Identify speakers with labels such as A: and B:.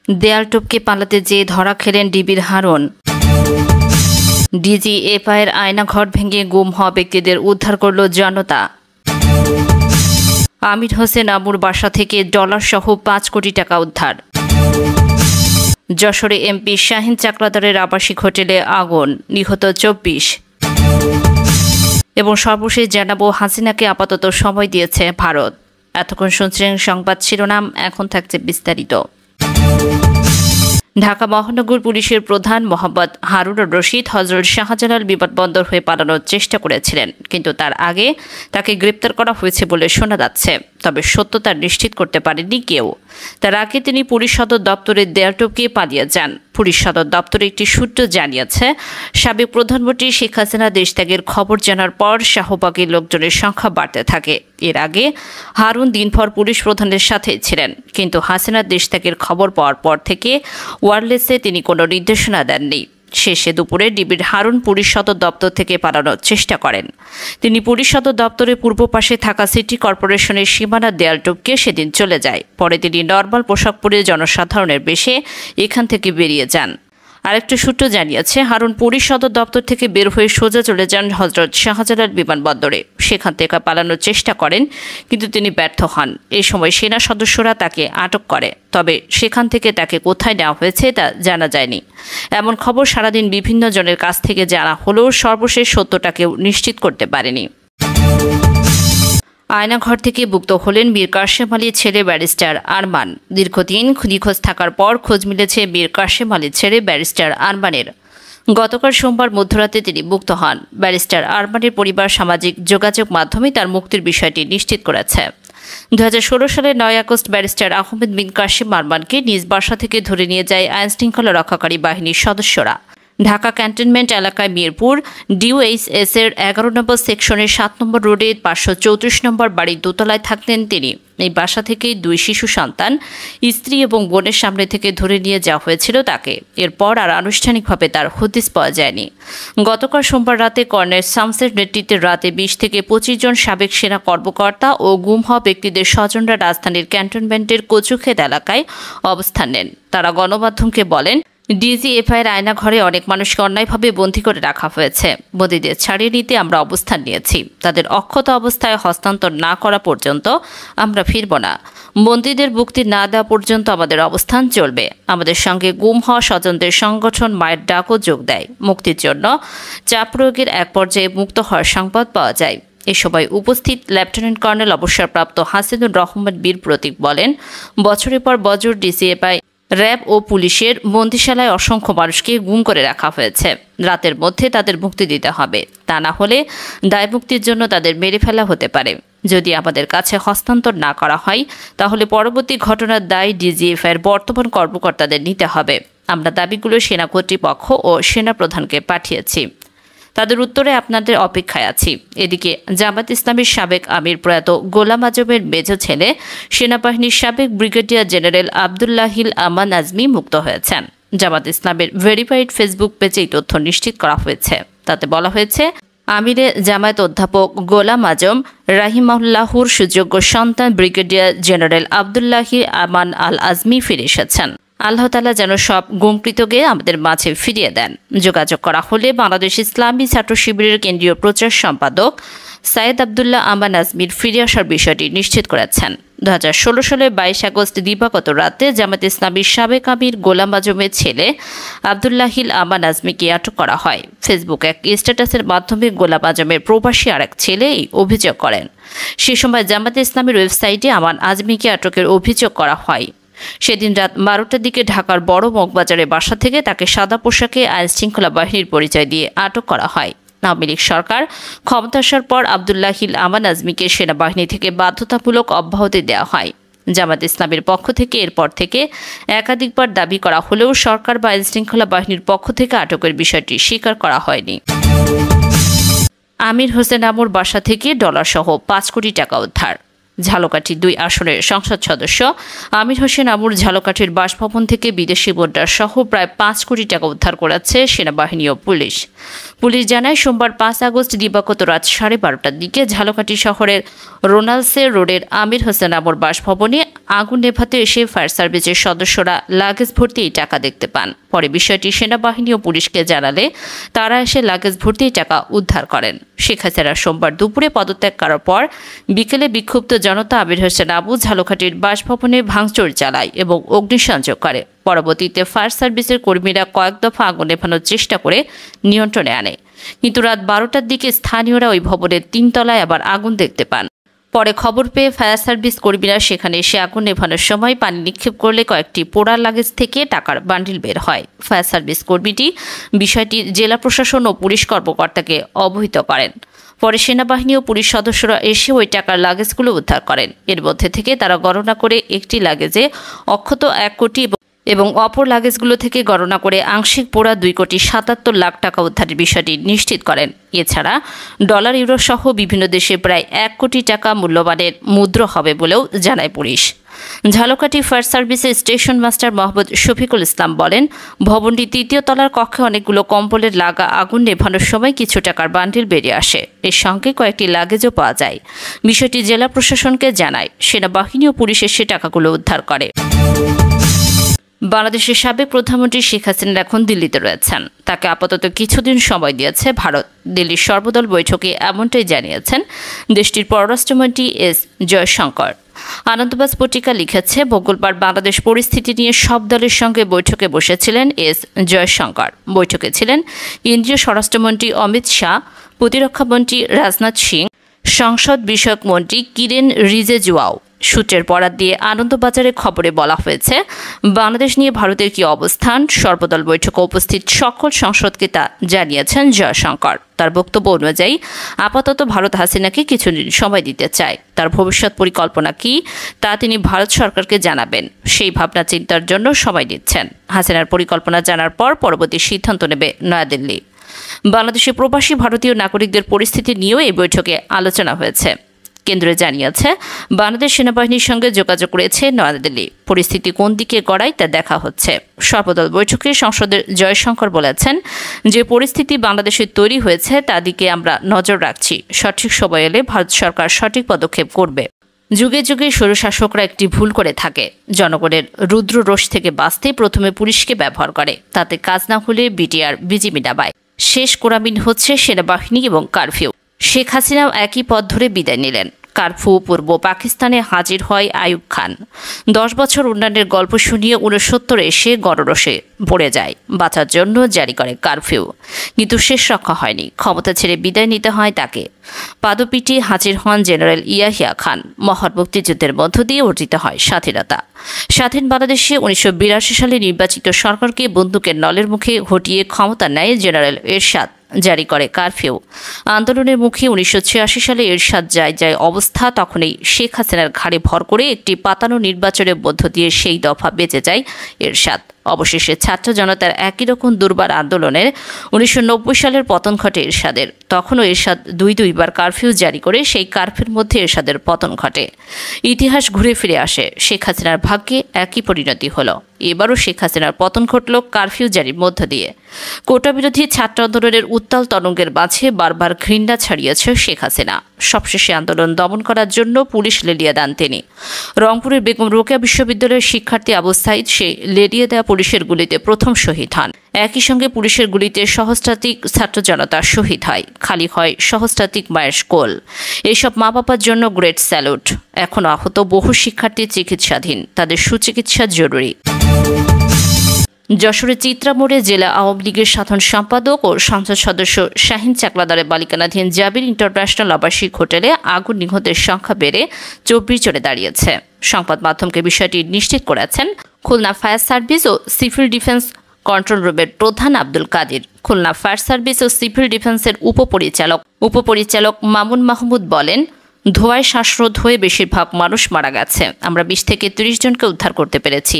A: দেয়াল টপকে পালাতে যেয়ে ধরা খেলেন ডিবির হারুন। ডিজিএফআইয়ের আয়নাঘর ভেঙে গুম হওয়া ব্যক্তিদের উদ্ধার করল জনতা। আমির হোসেন আমুর বাসা থেকে ডলারসহ 5 কোটি টাকা উদ্ধার। যশোরে এমপি শাহিন চাকলাদারের আবাসিক হোটেলে আগুন, নিহত 24। এবং সর্বশেষ জানাবো, হাসিনাকে আপাতত সময় দিয়েছে ভারত। এতক্ষণ শুনছিলেন সংবাদ শিরোনাম, এখন থাকছে বিস্তারিত। ঢাকা মহানগর পুলিশের প্রধান মোহাম্মদ হারুনুর রশিদ হযরত শাহজালাল বিমানবন্দর হয়ে পালানোর চেষ্টা করেছিলেন, কিন্তু তার আগে তাকে গ্রেপ্তার করা হয়েছে বলে শোনা যাচ্ছে, তবে সত্যতা নিশ্চিত করতে পারেনি কেউ। তার আগে তিনি পুলিশ সদর দপ্তরের দেয়াল টপকে পালিয়ে যান। পুলিশ সদর দপ্তরে একটি সূত্র জানিয়েছে, সাবেক প্রধানমন্ত্রী শেখ হাসিনা দেশত্যাগের খবর জানার পর শাহবাগের লোকজনের সংখ্যা বাড়তে থাকে। এর আগে হারুন দিনভর পুলিশ প্রধানের সাথে ছিলেন, কিন্তু হাসিনার দেশত্যাগের খবর পাওয়ার পর থেকে ওয়্যারলেসে তিনি কোনো নির্দেশনা দেননি। শেষে দুপুরে ডিবির হারুন পুলিশ সদর দপ্তর থেকে পালানোর চেষ্টা করেন। তিনি পুলিশ সদর দপ্তরের পূর্ব পাশে থাকা সিটি কর্পোরেশনের সীমানার দেয়াল টপকে সেদিন চলে যায়। পরে তিনি নর্মাল পোশাক পরে জনসাধারণের বেশে এখান থেকে বেরিয়ে যান। আরেকটি সূত্র জানিয়েছে, হারুন পুলিশ সদর দপ্তর থেকে বের হয়ে সোজা চলে যান হযরত শাহজালাল বিমানবন্দরে। সেখান থেকে পালানোর চেষ্টা করেন, কিন্তু তিনি ব্যর্থ হন। এই সময় সেনা সদস্যরা তাকে আটক করে, তবে সেখান থেকে তাকে কোথায় নেওয়া হয়েছে তা জানা যায়নি। এমন খবর সারাদিন বিভিন্ন জনের কাছ থেকে জানা হলেও সর্বশেষ সত্যটাকেও নিশ্চিত করতে পারেনি। আয়নাঘর থেকে মুক্ত হলেন মীর কাশেম আলীর ছেলে ব্যারিস্টার আরমান। দীর্ঘদিন নিখোঁজ থাকার পর খোঁজ মিলেছে মীর কাশেম আলীর ছেলে ব্যারিস্টার আরমানের। গতকাল সোমবার মধ্যরাতে তিনি মুক্ত হন। ব্যারিস্টার আরমানের পরিবার সামাজিক যোগাযোগ মাধ্যমে তার মুক্তির বিষয়টি নিশ্চিত করেছে। 2016 সালের 9 আগস্ট ব্যারিস্টার আহমেদ বিন কাশেম আরমানকে নিজ বাসা থেকে ধরে নিয়ে যায় আইনশৃঙ্খলা রক্ষাকারী বাহিনীর সদস্যরা। ঢাকা ক্যান্টনমেন্ট এলাকায় মিরপুর ডিওএইচএস এর 11 নম্বর সেকশনের 7 নম্বর রোডে 534 নম্বর বাড়ির দোতলায় থাকতেন তিনি। এই বাসা থেকেই 2 শিশু সন্তান, স্ত্রী এবং বোনের সামনে থেকে ধরে নিয়ে যাওয়া হয়েছিল তাকে। এরপর আর আনুষ্ঠানিকভাবে তার হদিস পাওয়া যায়নি। গতকাল সোমবার রাতে কর্নেল শামসের নেতৃত্বে রাতে 20 থেকে 25 জন সাবেক সেনা কর্মকর্তা ও গুম হওয়া ব্যক্তিদের স্বজনরা রাজধানীর ক্যান্টনমেন্টের কচুক্ষেত এলাকায় অবস্থান নেন। তারা গণমাধ্যমকে বলেন, ডিজিএফআইয়ের আয়নাঘরে অনেক মানুষকে অন্যায়ভাবে বন্দী করে রাখা হয়েছে। বন্দীদের ছাড়িয়ে নিতে আমরা অবস্থান নিয়েছি। তাদের অক্ষত অবস্থায় হস্তান্তর না করা পর্যন্ত আমরা ফিরব না। বন্দীদের মুক্তি না দেওয়া পর্যন্ত আমাদের অবস্থান চলবে। আমাদের সঙ্গে গুম হওয়া স্বজনদের সংগঠন মায়ের ডাকও যোগ দেয়। মুক্তির জন্য চাপ প্রয়োগের এক পর্যায়ে মুক্ত হওয়ার সংবাদ পাওয়া যায়। এ সময় উপস্থিত লেফটেন্যান্ট কর্নেল অবসরপ্রাপ্ত হাসিনুর রহমান বীর প্রতীক বলেন, বছরের পর বছর ডিজিএফআই, র্যাব ও পুলিশের বন্দিশালায় অসংখ্য মানুষকে গুম করে রাখা হয়েছে। রাতের মধ্যে তাদের মুক্তি দিতে হবে, তা না হলে দায়মুক্তির জন্য তাদের মেরে ফেলা হতে পারে। যদি আমাদের কাছে হস্তান্তর না করা হয়, তাহলে পরবর্তী ঘটনার দায় ডিজিএফআইয়ের বর্তমান কর্মকর্তাদের নিতে হবে। আমরা দাবিগুলো সেনা কর্তৃপক্ষ ও সেনা প্রধানকে পাঠিয়েছি। তাদের উত্তরে আপনাদের অপেক্ষায় আছি। এদিকে জামাত ইসলামের সাবেক আমির প্রয়াত গোলাম আজমের মেজ ছেলে সেনাবাহিনীর সাবেক ব্রিগেডিয়ার জেনারেল আবদুল্লাহিল আমান আজমি মুক্ত হয়েছেন। জামাত ইসলামের ভেরিফাইড ফেসবুক পেজে এই তথ্য নিশ্চিত করা হয়েছে। তাতে বলা হয়েছে, আমিরে জামায়াত অধ্যাপক গোলাম আজম রাহিমাহুল্লাহর সুযোগ্য সন্তান ব্রিগেডিয়ার জেনারেল আবদুল্লাহি আমান আল আজমি ফিরে এসেছেন। আল্লাহ তাআলা যেন সব গুমকৃতকে আমাদের মাঝে ফিরিয়ে দেন। যোগাযোগ করা হলে বাংলাদেশ ইসলামী ছাত্র শিবিরের কেন্দ্রীয় প্রচার সম্পাদক সাইদ আবদুল্লাহ আমান আজমির ফিরে আসার বিষয়টি নিশ্চিত করেছেন। 2016 সালের 22 আগস্ট দিবাগত রাতে জামাত ইসলামীর সাবেক আমির গোলাম আজমের ছেলে আবদুল্লাহিল আমান আজমিকে আটক করা হয়। ফেসবুক এক স্ট্যাটাসের মাধ্যমে গোলাম আজমের প্রবাসী আরেক ছেলে এই অভিযোগ করেন। সে সময় জামাত ইসলামীর ওয়েবসাইটে আমান আজমিকে আটকের অভিযোগ করা হয়। সেদিন রাত 12টার দিকে ঢাকার বড় মগবাজারের বাসা থেকে তাকে সাদা পোশাকে আইনশৃঙ্খলা বাহিনীর পরিচয় দিয়ে আটক করা হয়। আওয়ামী লীগ সরকার ক্ষমতা আসার পর আবদুল্লাহিল আমান আজমিকে সেনাবাহিনী থেকে বাধ্যতামূলক অব্যাহতি দেওয়া হয়। জামাত ইসলামের পক্ষ থেকে এরপর থেকে একাধিকবার দাবি করা হলেও সরকার বা আইনশৃঙ্খলা বাহিনীর পক্ষ থেকে আটকের বিষয়টি স্বীকার করা হয়নি। আমির হোসেন আমুর বাসা থেকে ডলারসহ 5 কোটি টাকা উদ্ধার। ঝালকাঠি 2 আসনের সংসদ সদস্য আমির হোসেন আবুর ঝালকাঠির বাসভবন থেকে বিদেশি মুদ্রা সহ প্রায় 5 কোটি টাকা উদ্ধার করেছে সেনাবাহিনী ও পুলিশ। পুলিশ জানায়, সোমবার 5 আগস্ট দিবাগত রাত 12:30টার দিকে ঝালকাঠি শহরের রোনালসে রোডের আমির হোসেন আবুর বাসভবনে আগুন নেভাতে এসে ফায়ার সার্ভিসের সদস্যরা লাগেজ ভর্তি এই টাকা দেখতে পান। পরে বিষয়টি সেনাবাহিনী ও পুলিশকে জানালে তারা এসে লাগেজ ভর্তি টাকা উদ্ধার করেন। শেখ হাসিনা সোমবার দুপুরে পদত্যাগ করার পর বিকেলে বিক্ষুব্ধ জনতা আমির হোসেন আবু ঝালকাঠির বাসভবনে ভাঙচুর চালায় এবং অগ্নিসংযোগ করে। পরবর্তীতে ফায়ার সার্ভিসের কর্মীরা কয়েক দফা আগুন নেভানোর চেষ্টা করে নিয়ন্ত্রণে আনে, কিন্তু রাত 12টার দিকে স্থানীয়রা ওই ভবনের 3 তলায় আবার আগুন দেখতে পান। পরে খবর পেয়ে ফায়ার সার্ভিস কর্মীরা সেখানে এসে আগুন নেভানোর সময় পানি নিক্ষেপ করলে কয়েকটি পোড়া লাগেজ থেকে টাকার বান্ডিল বের হয়। ফায়ার সার্ভিস কর্মীটি বিষয়টি জেলা প্রশাসন ও পুলিশ কর্মকর্তাকে অবহিত করেন। পরে সেনাবাহিনী ও পুলিশ সদস্যরা এসে ওই টাকার লাগেজগুলো উদ্ধার করেন। এর মধ্যে থেকে তারা গণনা করে একটি লাগেজে অক্ষত 1 কোটি এবং অপর লাগেজগুলো থেকে গণনা করে আংশিক পোড়া 2,77,00,000 টাকা উদ্ধারের বিষয়টি নিশ্চিত করেন। এছাড়া ডলার, ইউরো সহ বিভিন্ন দেশে প্রায় 1 কোটি টাকা মূল্যমানের মুদ্রা হবে বলেও জানায় পুলিশ। ঝালকাঠি ফায়ার সার্ভিসের স্টেশন মাস্টার মোহাম্মদ শফিকুল ইসলাম বলেন, ভবনটি 3য় তলার কক্ষে অনেকগুলো কম্বলের লাগা আগুন নেভানোর সময় কিছু টাকার বান্ডিল বেরিয়ে আসে। এর সঙ্গে কয়েকটি লাগেজও পাওয়া যায়। বিষয়টি জেলা প্রশাসনকে জানায়। সেনাবাহিনী ও পুলিশ এসে টাকাগুলো উদ্ধার করে। বাংলাদেশের সাবেক প্রধানমন্ত্রী শেখ হাসিনা এখন দিল্লিতে রয়েছেন। তাকে আপাতত কিছুদিন সময় দিয়েছে ভারত। দিল্লির সর্বদল বৈঠকে এমনটাই জানিয়েছেন দেশটির পররাষ্ট্রমন্ত্রী এস জয়শঙ্কর। আনন্দবাজ পত্রিকা লিখেছে, মঙ্গলবার বাংলাদেশ পরিস্থিতি নিয়ে সব দলের সঙ্গে বৈঠকে বসেছিলেন এস জয়শঙ্কর। বৈঠকে ছিলেন কেন্দ্রীয় স্বরাষ্ট্রমন্ত্রী অমিত শাহ, প্রতিরক্ষামন্ত্রী রাজনাথ সিং, সংসদ বিষয়ক মন্ত্রী কিরেন রিজিজুও। সূত্রের বরাত দিয়ে আনন্দবাজারের খবরে বলা হয়েছে, বাংলাদেশ নিয়ে ভারতের কী অবস্থান সর্বদল বৈঠকে উপস্থিত সকল সংসদকে তা জানিয়েছেন জয়শঙ্কর। তার বক্তব্য অনুযায়ী আপাতত ভারত হাসিনাকে কিছুদিন সময় দিতে চায়। তার ভবিষ্যৎ পরিকল্পনা কী তা তিনি ভারত সরকারকে জানাবেন। সেই ভাবনা চিন্তার জন্য সময় দিচ্ছেন। হাসিনার পরিকল্পনা জানার পর পরবর্তী সিদ্ধান্ত নেবে নয়াদিল্লি। বাংলাদেশে প্রবাসী ভারতীয় নাগরিকদের পরিস্থিতি নিয়েও এই বৈঠকে আলোচনা হয়েছে। কেন্দ্র জানিয়েছে, বাংলাদেশ সেনাবাহিনীর সঙ্গে যোগাযোগ করেছে নয়াদিল্লি। পরিস্থিতি কোন দিকে গড়ায় তা দেখা হচ্ছে। সর্বদল বৈঠকে সংসদের জয়শঙ্কর বলেছেন, যে পরিস্থিতি বাংলাদেশে তৈরি হয়েছে তা দিকে আমরা নজর রাখছি। সঠিক সময় এলে ভারত সরকার সঠিক পদক্ষেপ করবে। যুগে যুগে স্বৈরশাসকরা একটি ভুল করে থাকে। জনগণের রুদ্র রোষ থেকে বাঁচতে প্রথমে পুলিশকে ব্যবহার করে, তাতে কাজ না হলে বিটিআর বিজিবি নামায়। শেষ কোরামিন হচ্ছে সেনাবাহিনী এবং কারফিউ। শেখ হাসিনাও একই পথ ধরে বিদায় নিলেন। কারফিউ পূর্ব পাকিস্তানে হাজির হয় আইয়ুব খান। 10 বছর উন্নয়নের গল্প শুনিয়ে 69 এসে গণরোষে পড়ে যায়। বাঁচার জন্য জারি করে কারফিউ, কিন্তু শেষ রক্ষা হয়নি। ক্ষমতা ছেড়ে বিদায় নিতে হয় তাকে। পাদপিটি হাজির হন জেনারেল ইয়াহিয়া খান। মহান মুক্তিযুদ্ধের মধ্য দিয়ে অর্জিত হয় স্বাধীনতা। স্বাধীন বাংলাদেশে 1982 সালে নির্বাচিত সরকারকে বন্দুকের নলের মুখে হটিয়ে ক্ষমতা নেয় জেনারেল এরশাদ। জারি করে কারফিউ। আন্দোলনের মুখে 1986 সালে এরশাদ যায় অবস্থা, তখনই শেখ হাসিনার ঘাড়ে ভর করে একটি পাতানো নির্বাচনের মধ্য দিয়ে সেই দফা বেঁচে যায় এরশাদ। অবশেষে ছাত্র জনতার একই রকম দুর্বার আন্দোলনের 1990 সালের পতন ঘটে এরশাদের। তখনও এরশাদ দুইবার কারফিউ জারি করে সেই কারফিউর মধ্যে এরশাদের পতন ঘটে। ইতিহাস ঘুরে ফিরে আসে। শেখ হাসিনার ভাগ্যে একই পরিণতি হলো। এবারও শেখ হাসিনার পতন ঘটল কারফিউ জারির মধ্য দিয়ে। কোটা বিরোধী ছাত্র আন্দোলনের উত্তাল তরঙ্গের মাঝে বারবার ঘৃণা ছাড়িয়েছে শেখ হাসিনা। সবশেষে আন্দোলন দমন করার জন্য পুলিশ লেলিয়ে দেন তিনি। রংপুরের বেগম রোকেয়া বিশ্ববিদ্যালয়ের শিক্ষার্থী আবু সাইদ সেই লেলিয়ে দেওয়া পুলিশের গুলিতে প্রথম শহীদ হন। একই সঙ্গে পুলিশের গুলিতে সহস্রাধিক ছাত্র জনতা শহীদ হয়। খালি হয় সহস্রাধিক মায়ের কোল। এইসব মা বাবার জন্য গ্রেট স্যালুট। এখনও আহত বহু শিক্ষার্থী চিকিৎসাধীন। তাদের সুচিকিৎসা জরুরি। যশোরের চিত্রামোড়ে জেলা আওয়ামী লীগের সাধারণ সম্পাদক ও সংসদ সদস্য শাহিন চাকলাদারের বালিকানাধীন জাবির ইন্টারন্যাশনাল আবাসিক হোটেলে আগুন নিহতের সংখ্যা বেড়ে 24 জনে দাঁড়িয়েছে। সংবাদ মাধ্যমকে বিষয়টি নিশ্চিত করেছেন খুলনা ফায়ার সার্ভিস ও সিভিল ডিফেন্স কন্ট্রোল রুমের প্রধান আব্দুল কাদির। খুলনা ফায়ার সার্ভিস ও সিভিল ডিফেন্সের উপপরিচালক মামুন মাহমুদ বলেন, ধোঁয়ায় শ্বাসরোধ হয়ে বেশিরভাগ মানুষ মারা গেছে। আমরা 20 থেকে 30 জনকে উদ্ধার করতে পেরেছি।